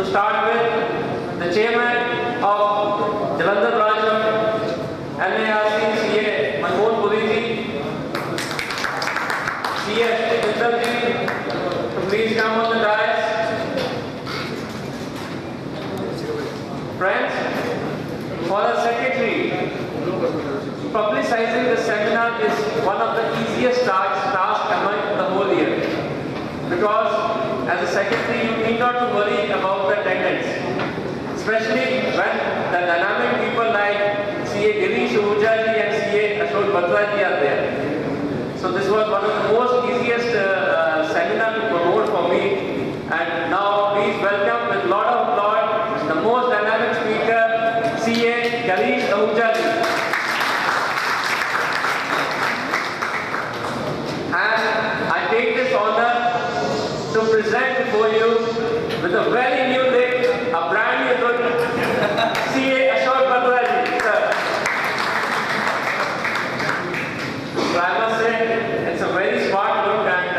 start with the chairman of Jalandhar branch of NARC, CA Manmohan Puri ji, CA Ashwini ji, to please come on the dais. Friends, for the secretary, publicizing the seminar is one of the easiest tasks among the whole year, because as a secretary you need not to worry about the attendance, especially when the dynamic people like CA Girish Ahuja ji and CA Ashok Batra ji are there. So this was one of the most easiest seminar to promote for me, and now please welcome with lot of applause the most dynamic speaker, CA Girish Ahuja ji. And I take this honor to present before you with a very new look, a brand new look, CA Ashok Batra ji, sir. So I must say it's a very smart look, and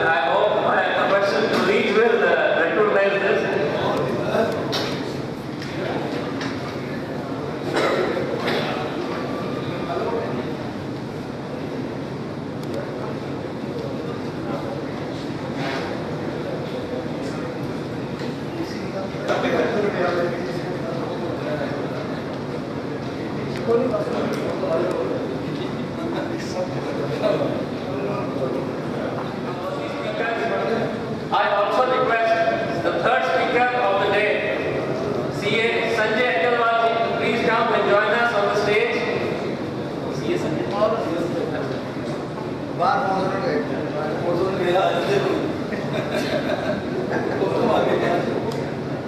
I hope the person to reach will recognize this. I also request the third speaker of the day, CA Sanjay Agarwal ji, to please come and join us on the stage. CA Sanjay.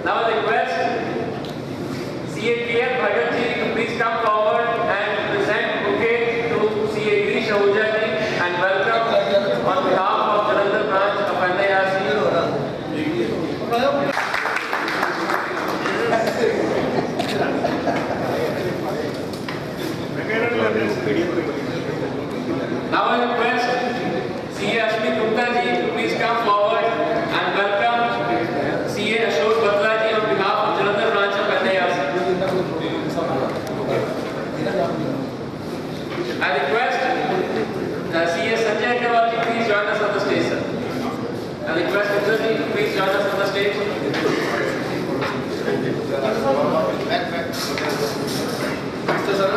Now I request CA P.M. Bhagat ji to please come forward and present bouquet to CA Girish Ahuja ji and welcome on behalf of Jalandhar branch of NARC. Now I request CA Ashwini Gupta ji to please come forward and welcome CA Ashok Batra ji on behalf of Jalandhar branch of NARC. I request CA Sanjay Agarwal ji, please join us on the stage, sir. I request Mr. ji to please join us on the stage. Mr. Sir.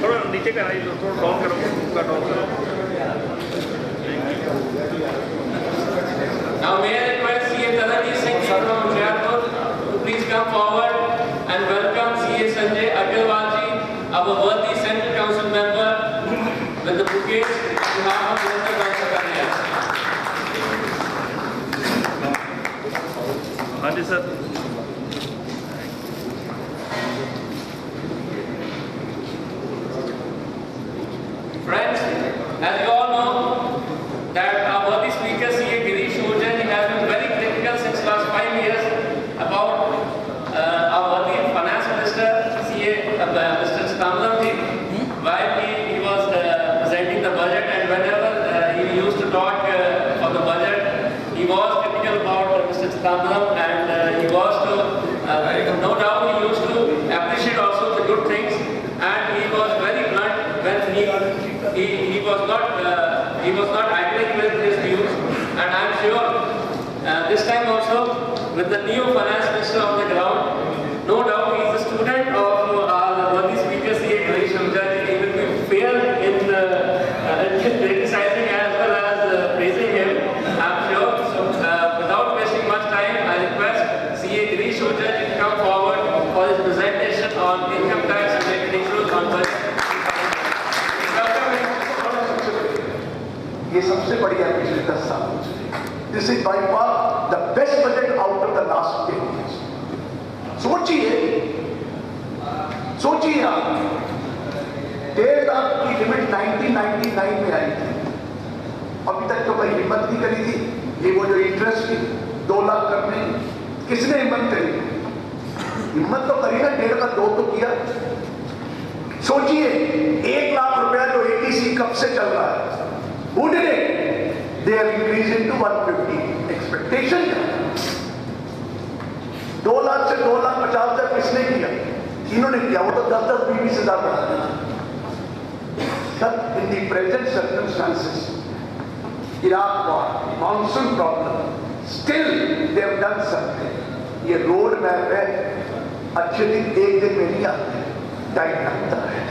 थोड़ा नीचे का थोड़ा down करो, उसका down करो. Now may I request CA Tadani Singh from Jaipur to please come forward and welcome CA Sanjay Agarwal ji, our worthy Central Council member, with the bouquet on behalf of Jalandhar branch of NARC. हाँ जी sir. Friends, as you all know, that our worthy speaker CA Girish Ahuja ji has been very critical since last 5 years about our worthy finance minister CA Mr. Stamlam ji, while he was presenting the budget, and whenever he used to talk for the budget, he was critical about Mr. Stamlam, and he was to no doubt he used to appreciate also the good things, and he was very blunt when he was not agreeing with his views, and I am sure this time also with the new finance minister on the ground, no doubt he is a student of our worthy speaker CA Girish Ahuja ji. He will be fair in criticizing as well as praising him, I am sure. So without wasting much time, I request CA Girish Ahuja ji to come forward for his presentation on income tax related issues on budget. ये सबसे बढ़िया पिछले 10 साल में चली. This is by far the best budget out of the last 10 years. सोचिए आप 1.5 लाख की लिमिट 1999 में आई थी, अभी तक तो कोई हिम्मत नहीं करी थी. ये वो जो इंटरेस्ट थी 2 लाख करने, किसने हिम्मत करी? हिम्मत तो करी ना, 1.5 का 2 तो किया. सोचिए 1 कब से चल रहा है? Who did it? They have increased it to 150. Expectation 2 lakh से 2,50,000 किसने किया? इन्होंने किया, वो तो 10-10, 20 हजार बढ़ा दिया। But in the present circumstances, Iraq war, monsoon problem, still they have done something. ये रोड मैप है, अच्छे दिन एक दिन में नहीं आते, टाइम लगता है।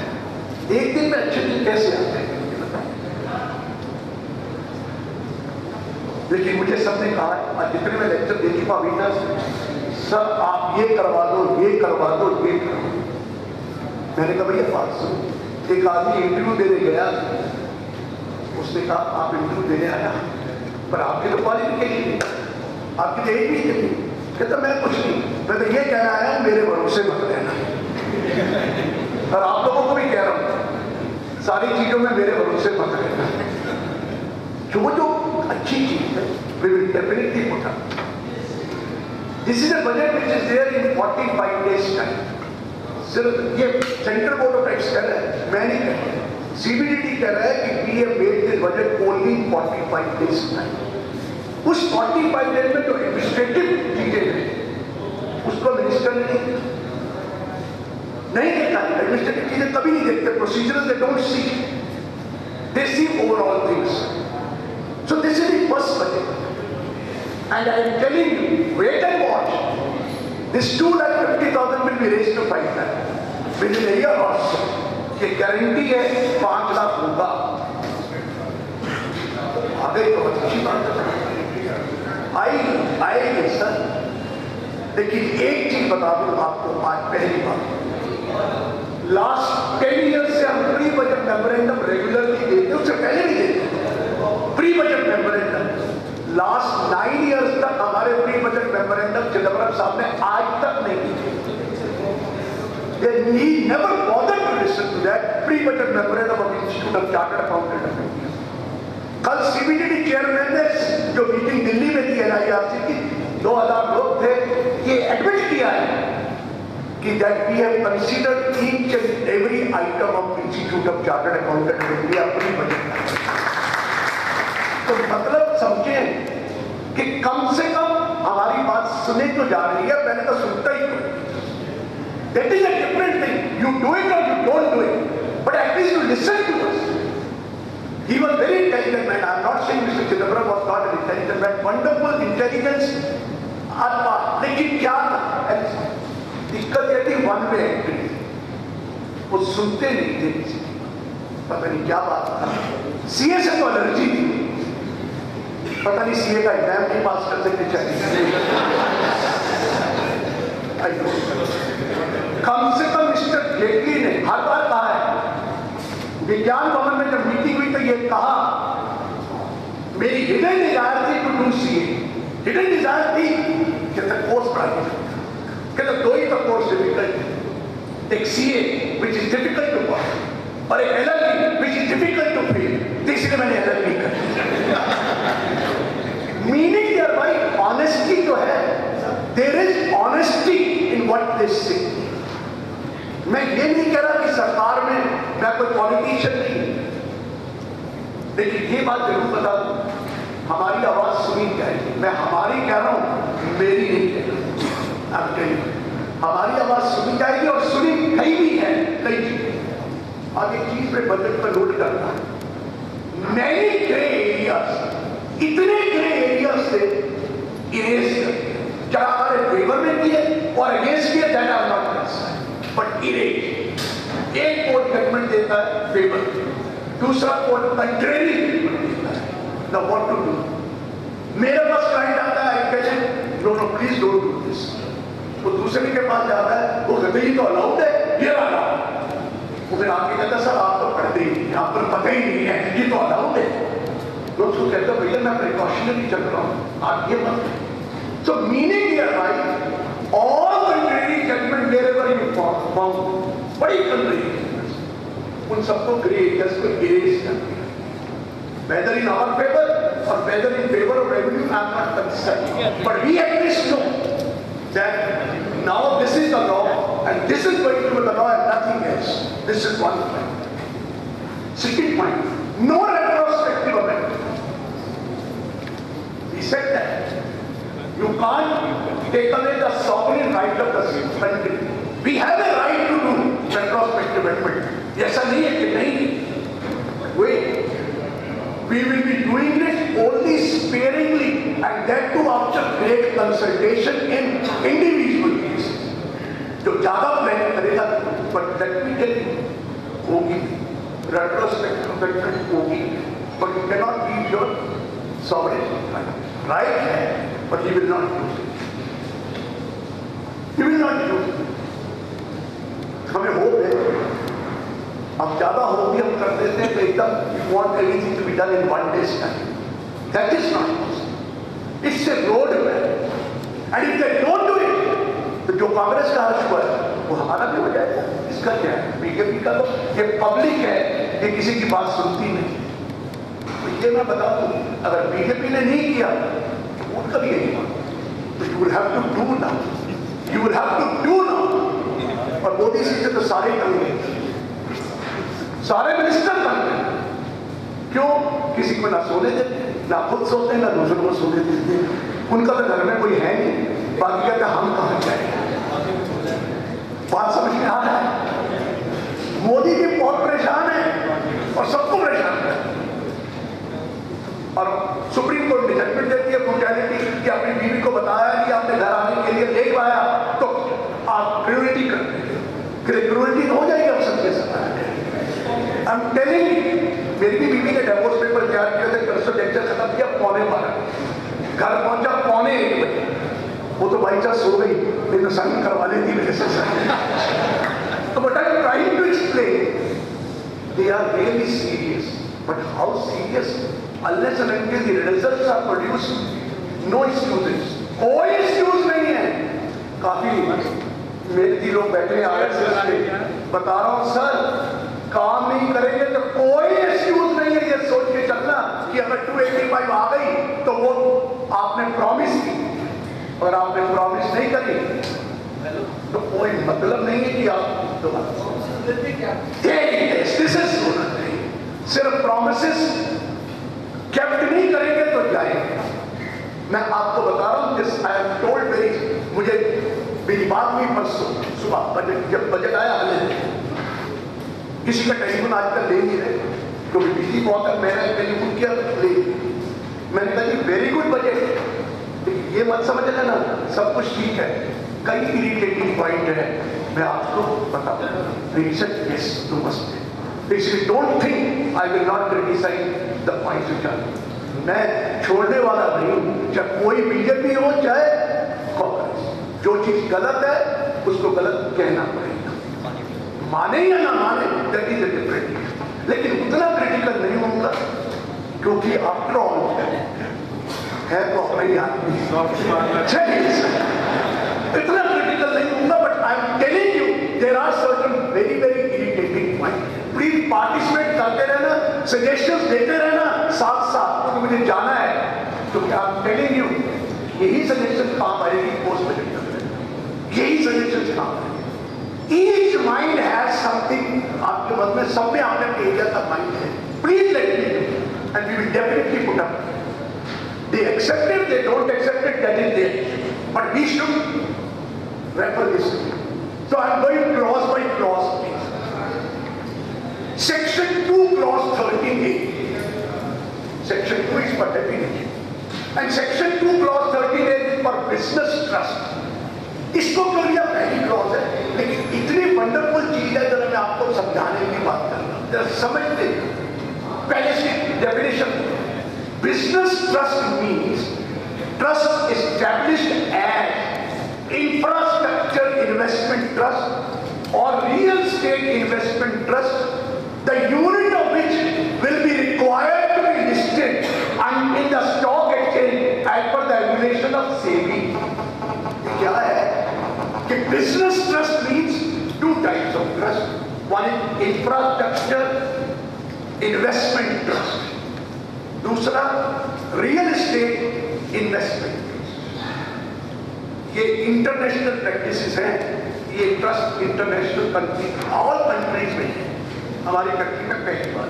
एक दिन में अच्छे दिन कैसे आते हैं? लेकिन मुझे सबने कहा, और जितने में लेक्चर दे चुका अभी तक, सब आप ये करवा दो, ये करवा दो, ये करवा दो। मैंने कहा भैया बात सुनो। एक आदमी इंटरव्यू देने गया, उसने कहा आप इंटरव्यू देने आया, पर आपकी तो क्वालिफिकेशन नहीं, आपकी तो एज भी नहीं। कहता मैं कुछ नहीं, मैं तो ये कहना आया हूं मेरे भरोसे मत रहना। और आप लोगों को भी कह रहा हूं, सारी चीजों में मेरे भरोसे मत रहना। जो अच्छी चीज है, we will definitely put up. This is a budget which is there in 45 days time. सिर्फ ये सेंट्रल बोर्ड ऑफ टैक्स कह रहा है, मैं नहीं कह रहा। CBDT कह रहा है कि we have made this budget only in 45 days time. उस 45 डेज में जो एडमिनिस्ट्रेटिव चीजें हैं उसको मिनिस्टर ने नहीं देखा। एडमिनिस्ट्रेटिव चीजें कभी नहीं देखते, procedural they don't see, they see overall things. So this is the first budget and I am telling you, wait and watch, this 2,50,000 will be raised to 5 lakh within a year or so. ये guarantee है 5 लाख होगा। आगे तो अच्छी बात है, आएंगे sir. लेकिन एक चीज बता दूं आपको, आज पहली बार, लास्ट 10 ईयर्स से हम प्री बजट मेमोरेंडम रेगुलरली देते, उससे पहले नहीं देते pre budget memorandum. Last 9 years तक हमारे प्री बजट मेमोरेंडम चिदम्बरम साहब ने आज तक नहीं दिए। They never bothered to listen to that pre budget memorandum of Institute of Chartered Accountants of India. कल CBDT चेयरमैन ने जो मीटिंग दिल्ली में थी NIRC की, 2,000 लोग थे, ये एडमिट किया है कि that we have considered each and every item of Institute of Chartered Accountants of India pre budget. तो मतलब समझें कि कम से कम हमारी बात सुने तो जा रही है, मैंने तो सुनता ही नहीं। That is a different thing. You do it or you don't do it, but at least you listen to us. He was very intelligent man. I am not saying Mr. Chidambaram was not an intelligent man. Wonderful intelligence. लेकिन क्या दिक्कत ये थी, one way entry, वो सुनते नहीं थे किसी की, पता नहीं क्या बात था। सीए से तो एलर्जी थी, पता नहीं सीए का एग्जाम नहीं पास कर सकते चाहिए। कम से कम मिस्टर जेटली ने हर बार कहा है, विज्ञान भवन में जब मीटिंग हुई तो ये कहा, मेरी हिडन डिजायर थी to do CA. Hidden desire थी कि कोर्स पढ़ाई, कहते 2 ही तो कोर्स डिफिकल्ट है, एक CA which is difficult to pass और एक LLB which is difficult to fail. तीसरे मैंने एलएलबी कर। मीनिंग देयर बाय ऑनेस्टी जो है, there is honesty in what they say. मैं ये नहीं कह रहा कि सरकार में मैं कोई पॉलिटिशियन नहीं, लेकिन ये बात जरूर बता दूं, हमारी आवाज सुनी जाएगी। मैं हमारी कह रहा हूं, मेरी नहीं कह रहा। आप कहिए हमारी आवाज सुनी जाएगी और सुनी गई भी है कई चीजें। अब एक चीज में बजट पर नोट करना, मैनी ग्रे एरियाज, इतने ग्रे एरियाज से इरेज कर, क्या हमारे फेवर में किए और अगेंस्ट किए, that are not concern, but erase. एक कोर्ट जजमेंट देता है फेवर, दूसरा कोर्ट कंट्रेरी देता है। Now what to do? मेरे पास क्लाइंट आता है, आई कहते no no please don't do this. वो दूसरे के पास जाता है, वो कहते ही तो अलाउड है, ये अलाउड। वो फिर आके कहता सर आप तो पढ़ते ही नहीं, आपको पता ही नहीं है, ये तो अलाउड है। तो उसको कहता भैया मैं प्रिकॉशनरी चल रहा हूँ, आप ये मत। So meaning here by all contrary judgement wherever you found, बड़ी कंट्री उन सबको ग्रे एरियाज को इरेज कर दिया, whether in our favor or whether in favor of revenue, I am not concerned. But we at least know that now this is the law and this is going to be the law and nothing else. This is one point. Second point, No retrospective amendment. He said that you can't take away the sovereign right of the country. We have a right to do retrospective amendment. ऐसा नहीं है कि नहीं. Wait. We will be doing it only sparingly, and that too after great consultation in individual cases. जो ज्यादा plan करेगा, but let me tell you, होगी retrospective amendment होगी, but you cannot leave your sovereign right है, but he will not use it. He will not use it. हमें hope है, अब ज्यादा होप भी हम कर देते हैं तो एकदम you want everything to be done in one day's time. That is not possible. It's a roadmap, and if they don't do it, तो जो कांग्रेस का हर्ष हुआ है वो हमारा भी हो जाएगा. इसका क्या है? बीजेपी का तो ये पब्लिक है, ये किसी की बात सुनती नहीं. तो ये मैं बता दूं, अगर बीजेपी ने नहीं किया तो उनका भी यही मांग. तो you will have to do now. You will have to do now. और मोदी जी से तो सारे करेंगे, सारे मिनिस्टर करेंगे. क्यों? किसी को ना सोने देते, ना खुद सोते हैं, ना दूसरों को सोने देते हैं. उनका तो घर में कोई है नहीं, बाकी कहते हम कहाँ जाए. बात समझ में आ रहा है? मोदी जी बहुत परेशान है और सबको परेशान है. और सुप्रीम कोर्ट ने जजमेंट देती है ब्रूटैलिटी कि अपनी बीवी को बताया कि आपने घर आने के लिए लेट आया तो आप क्रूरटी करते हैं. क्रूरटी हो जाएगी अब सबके साथ. आई एम टेलिंग, मेरी भी बीवी ने डिवोर्स पेपर तैयार किया था, परसों लेक्चर खत्म किया 12:15, घर पहुंचा 1:45 बजे. वो तो बाई चांस सो गई, नहीं तो साइन करवा लेती मेरे से. तो but I am trying to explain, they are really serious, but how serious? unless and until the results are produced, no excuses. कोई excuse नहीं है. काफी मेरे लोग बैठे हैं, बता रहा हूँ सर, काम नहीं करेंगे तो कोई excuse नहीं है. ये सोच के चलना कि अगर 285 आ गई तो वो आपने प्रॉमिस की, अगर आपने प्रॉमिस नहीं करी तो कोई मतलब नहीं है कि आप सिर्फ प्रॉमिसेस केप्ट नहीं करेंगे तो जाएंगे. मैं आपको बता रहा हूं, this I am told very, मुझे मेरी बात हुई परसों सुबह बजट, जब बजट आया हमें किसी का टेलीफोन आजकल ले नहीं रहे क्योंकि बिजली बहुत है. मैंने टेलीफोन किया ले, मैंने कहा वेरी गुड बजट, ये मत समझ लेना सब कुछ ठीक है, कई इरिटेटिंग पॉइंट है, मैं आपको बताऊं. रिसेट दिस टू मस्ट, इसलिए don't think I will not criticise the points which are. मैं छोड़ने वाला नहीं, चाहे कोई बीजेपी हो चाहे कांग्रेस, जो चीज गलत है उसको गलत कहना पड़ेगा, माने या ना माने दैट इज अ डिफरेंट. लेकिन उतना क्रिटिकल नहीं होगा क्योंकि आफ्टर ऑल है तो अपने आदमी, इतना क्रिटिकल नहीं होगा. But I am telling you there are certain very very irritating point. Please participate करते रहना, सजेशंस देते रहना साथ साथ, क्योंकि मुझे जाना है. तो क्या आई एम टेलिंग यू, यही सजेशन काम आएगी पोस्ट बजट में, यही सजेशन काम आएगी. ईच माइंड हैज समथिंग, आपके मन में सब में आपने एरिया का माइंड है. Please let me know and we will definitely put up. They accept it, they don't accept it, that is there. But we should refer this. So I am going clause by clause, please. Section 2, clause 13A. Section 2 is for definition. And Section 2, clause 13A is for business trust. इसको तो लिया पहली clause है, लेकिन इतनी wonderful चीज है जरा मैं आपको समझाने की बात कर रहा हूँ, जरा समझते. पहले से definition, business trust means trust established as infrastructure investment trust or real estate investment trust, the unit of which will be required to be listed and in the stock exchange as per the regulation of SEBI. क्या है कि business trust means two types of trust. One is infrastructure investment trust, दूसरा real estate investment. ये international practices हैं, ये trust international country all countries में है, हमारी कंट्री में पहली बार.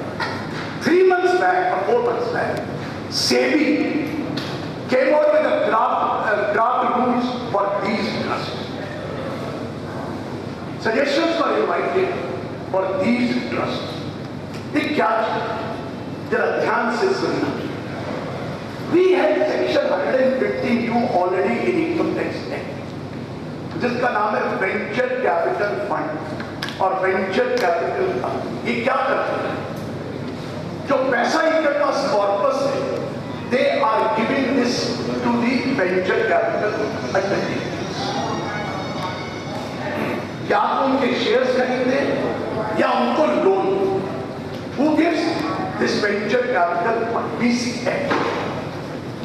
3 months back or 4 months back, SEBI came out with a draft rules for these trusts. Suggestions were invited for these trusts. ये क्या जरा ध्यान से सुनना. We had section 115U already in Income Tax Act, जिसका नाम है वेंचर कैपिटल फंड और वेंचर कैपिटल फंड. ये क्या करते हैं? जो पैसा इनके पास कॉर्पस है, they are giving this to the venture capital entities. या तो उनके शेयर्स खरीदे या उनको loan. Who gives this venture capital fund? VCF.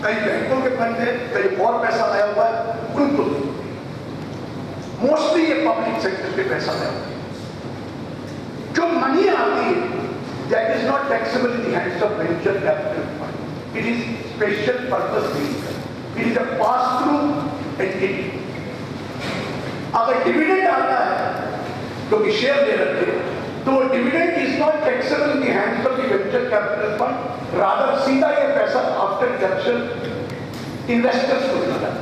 कई बैंकों के फंड है, कई और पैसा आया हुआ है, उनको मोस्टली ये पब्लिक सेक्टर पे पैसा आया हुआ है. जो मनी आती है, that is not taxable in the hands of venture capital fund. It is special purpose vehicle. It is a pass-through entity. अगर डिविडेंड आता है, क्योंकि शेयर ले रखे, तो dividend is not taxable in the hands of the venture capital fund. Rather सीधा ये पैसा आफ्टर डिडक्शन इन्वेस्टर्स को मिलता है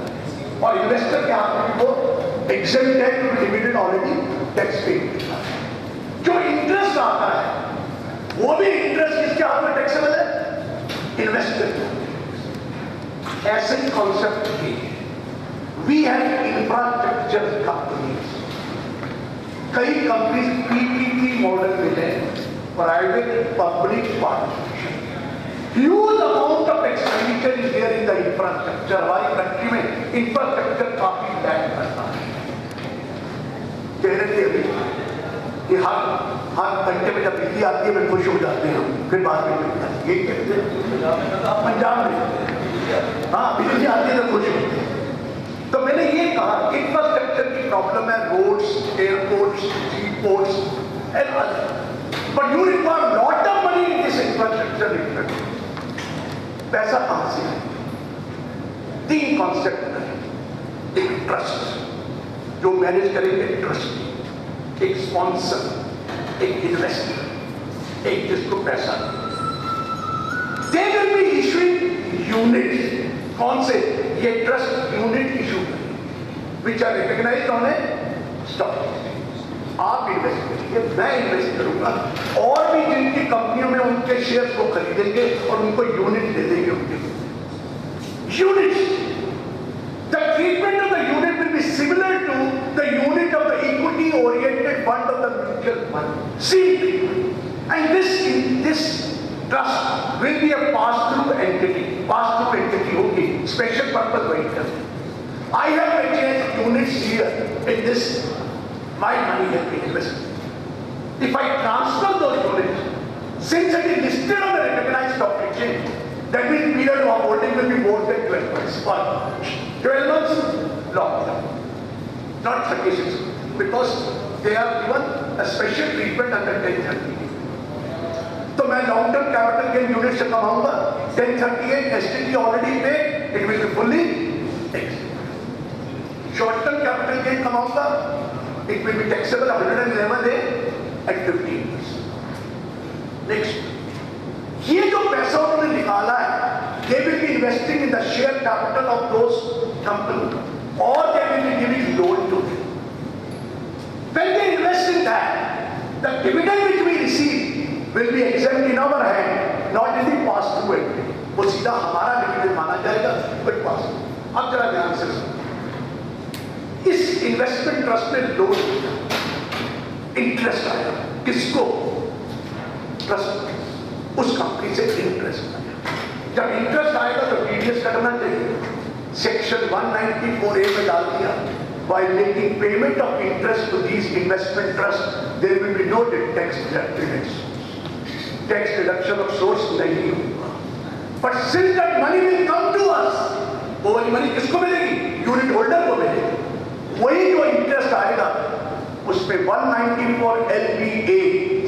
और इन्वेस्टर के हाथ में वो एग्जेम्प्ट है क्योंकि डिविडेंड ऑलरेडी टैक्स पे. जो इंटरेस्ट आता है वो भी इंटरेस्ट किसके हाथ में टैक्सेबल है? इन्वेस्टर. ऐसे कॉन्सेप्ट की वी हैव इंफ्रास्ट्रक्चर कंपनीज. कई कंपनीज पीपीपी मॉडल में है, private public partnership. Huge amount of expenditure is there in the infrastructure. हमारी कंट्री में इंफ्रास्ट्रक्चर काफी लैग करता है. कह रहे थे अभी कि हर घंटे में जब बिजली आती है मैं खुश हो जाते हैं, फिर बाद में ये कहते हैं पंजाब में हाँ बिजली आती है तो खुश होते हैं. तो मैंने ये कहा इंफ्रास्ट्रक्चर की प्रॉब्लम है, roads, airports, sea ports and other. But you require lot of money in this infrastructure. पैसा कहां से है? 3 कॉन्सेप्ट है. एक ट्रस्ट जो मैनेज करेंगे, ट्रस्ट, एक स्पॉन्सर, एक इन्वेस्टर, एक जिसको पैसा. They will be issuing units. कौन से? ये ट्रस्ट यूनिट इशू करेंगे which are recognised on a stock. आप इन्वेस्ट करिए, मैं इन्वेस्ट करूंगा, और भी जिनकी कंपनियों में उनके शेयर्स को खरीदेंगे और उनको यूनिट दे देंगे. उनके units. The treatment of the unit will be similar to the unit of the equity-oriented fund of the mutual fund. Same treatment. And this trust will be a pass-through entity. Pass-through entity होगी. Special purpose vehicle. I have purchased units here in this. My money has been invested. If I transfer those units, since it is listed on the recognized stock exchange, that means period of holding will be more than 12 months. Or 12 months long term, not 36, because they are given a special treatment under 1038. तो मैं long term capital gain unit से कमाऊंगा. 1038 STT already pay, it will be fully taxable. Short term capital gain कमाऊंगा, it will be taxable 111A at 15%. Next, ये जो पैसा उन्होंने निकाला है, they will be investing in the share capital of those companies, or they will be giving loan to them. When they invest in that, the dividend which we receive will be exempt in our hand, not in the pass-through entity. वो सीधा हमारा dividend माना जाएगा, but pass. अब जरा ध्यान से सुनो. इस इन्वेस्टमेंट ट्रस्ट में लोन इंटरेस्ट आया. किसको? ट्रस्ट. उस कंपनी से इंटरेस्ट आया. जब इंटरेस्ट आएगा तो टीडीएस कटना चाहिए. सेक्शन 194A में डाल दिया, while making payment of interest to these investment trusts, there will be no tax deduction. Tax deduction of source नहीं होगा. But since that money will come to us, वो वाली मनी किसको मिलेगी? यूनिट होल्डर को मिलेगी. वही जो इंटरेस्ट आएगा उसमें 194LBA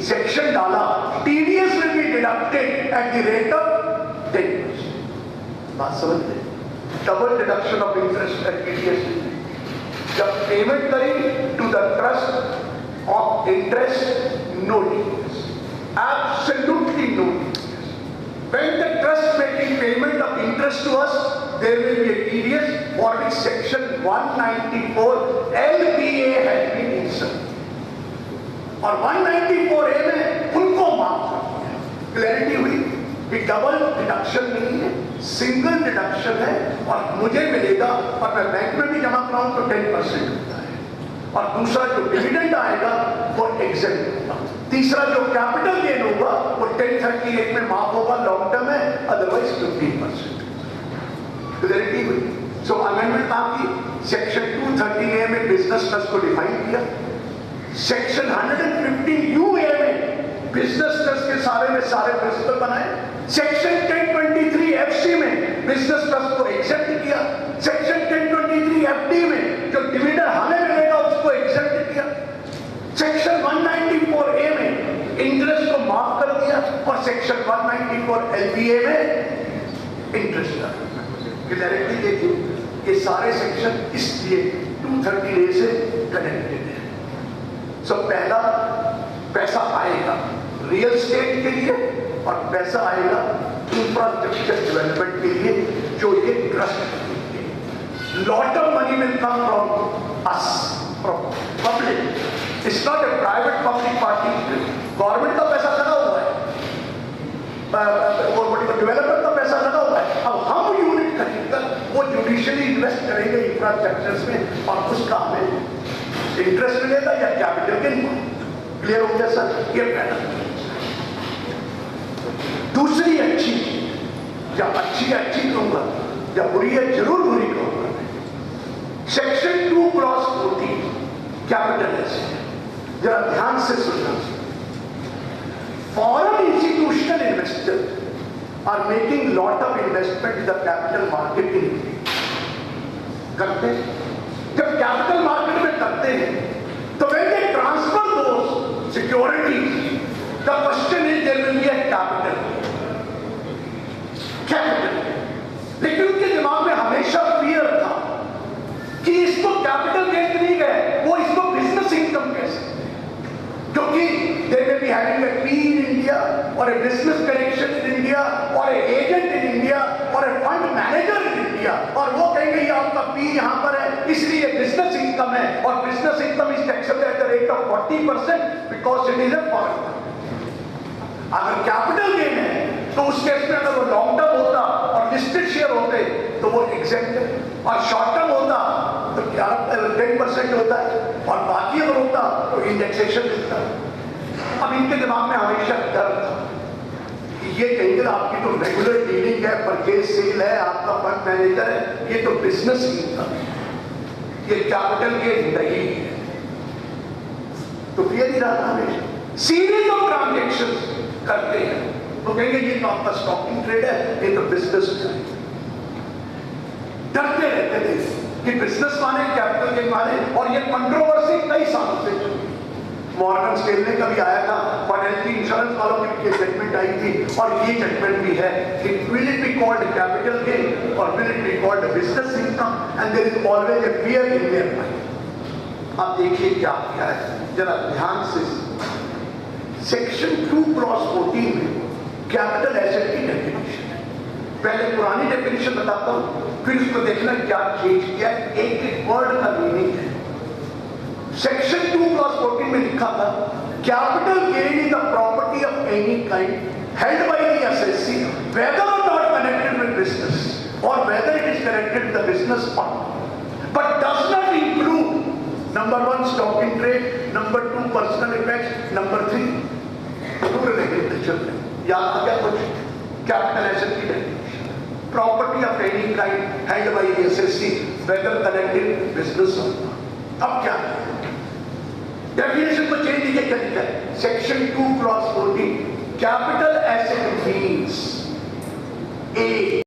सेक्शन डाला, TDS will be deducted at the rate of 10%. बात समझते? Double deduction of interest at TDS. जब पेमेंट करें to the trust of interest, no TDS, absolutely no TDS. When the trust making payment of interest to us, there will be a TDS for which section 194 LPA has been inserted. और 194A में उनको माफ कर दिया। Clarity हुई कि double deduction नहीं है, सिंगल डिडक्शन है और मुझे मिलेगा और मैं बैंक में भी जमा कराऊं तो 10% होता है और दूसरा जो डिविडेंड आएगा वो एग्जेम्प्ट होगा। तीसरा जो कैपिटल गेन होगा वो 1038 में माफ होगा लॉन्ग टर्म है, अदरवाइज 15%। क्लैरिटी हुई। सो अमेंडमेंट आपकी सेक्शन 230A में बिजनेस ट्रस्ट को डिफाइन किया, सेक्शन 115UA में बिजनेस ट्रस्ट के सारे में सारे प्रिंसिपल बनाए, सेक्शन 1023FC में बिजनेस ट्रस्ट को एक्सेप्ट किया, सेक्शन 1023FD में जो डिविडेंड हमें मिलेगा उसको एक्सेप्ट किया, सेक्शन 194A में इंटरेस्ट को माफ कर दिया और सेक्शन 194 LPA में इंटरेस्ट का। क्लैरिटी देखिए, ये सारे सेक्शन इसलिए 230A से कनेक्टेड है। सो पहला पैसा आएगा रियल एस्टेट के लिए और पैसा आएगा इंफ्रास्ट्रक्चर डेवलपमेंट के लिए जो ये trust. Lot of money will come from us, from public. It's not a private public party. Government का पैसा लगा हुआ है, डेवलपर का पैसा लगा हुआ है। अब हम यूनिट खरीदकर वो जुडिशियली इन्वेस्ट करेंगे इंफ्रास्ट्रक्चर में और उसका हमें इंटरेस्ट मिलेगा या कैपिटल गेन। क्लियर हो गया सर? ये पहला। दूसरी अच्छी या अच्छी कहूंगा या बुरी है, जरूर बुरी कहूंगा। सेक्शन 2/40 कैपिटल एसेट, जरा ध्यान से सुनना। Foreign institutional investor are making lot of investment in the capital market in India. करते हैं, जब कैपिटल मार्केट में करते हैं तो when they transfer those securities, the question is there will be a capital. लेकिन उनके दिमाग में हमेशा फियर था कि इसको कैपिटल गेन नहीं गए, वो इसको बिजनेस इनकम कह सकते हैं, क्योंकि they may be having a P in India or a business connection in India or a agent in India or a fund manager in India, और वो कहेंगे ये आपका P यहाँ पर है इसलिए बिजनेस इनकम है और business income is taxable at the rate of 40% because it is a foreign. अगर कैपिटल गेन है तो उस केस में अगर वो लॉन्ग टर्म होता और लिस्टेड शेयर होते तो वो एग्जेम्प्ट है, और शॉर्ट टर्म होता तो 10% होता है और बाकी अगर होता तो इंडेक्सेशन मिलता है। अब इनके दिमाग में हमेशा डर था कि ये कहेंगे आपकी तो रेगुलर डीलिंग है, परचेज सेल है, आपका फंड मैनेजर है, ये तो बिजनेस इनकम है, ये कैपिटल गेन नहीं है। तो फिर ही रहा हमेशा सीरीज ऑफ ट्रांजेक्शन करते हैं तो कहेंगे ये तो आपका स्टॉकिंग ट्रेड है, ये तो बिजनेस है। डरते रहते थे कि बिजनेस माने कैपिटल गेन माने, और ये कंट्रोवर्सी कई सालों से चली। मॉर्गन स्टेनले का भी आया था, फाइनेंशियल इंश्योरेंस वालों की जजमेंट आई थी और ये जजमेंट भी है कि will it be called capital gain और will it be called business income, and there is always a fear in their mind. अब देखिए क्या किया है, जरा ध्यान से। सेक्शन 2/14 में कैपिटल एसेट की डेफिनेशन है। पहले पुरानी डेफिनेशन बताता हूं, फिर उसको देखना क्या चेंज किया, एक एक वर्ड का मीनिंग है। सेक्शन 2/14 में लिखा था capital gain is the property of any kind held by the SSC whether or not connected with business or whether it is connected with the business partner but does not include number 1 stock in trade, number 2 personal effects, number 3 rural agriculture. याद आ गया कुछ? Capital asset की definition, property of any kind held by the SSC whether connected with business. अब क्या definition को change क्या लिखा है? सेक्शन 2/14 कैपिटल एसेट मीन्स ए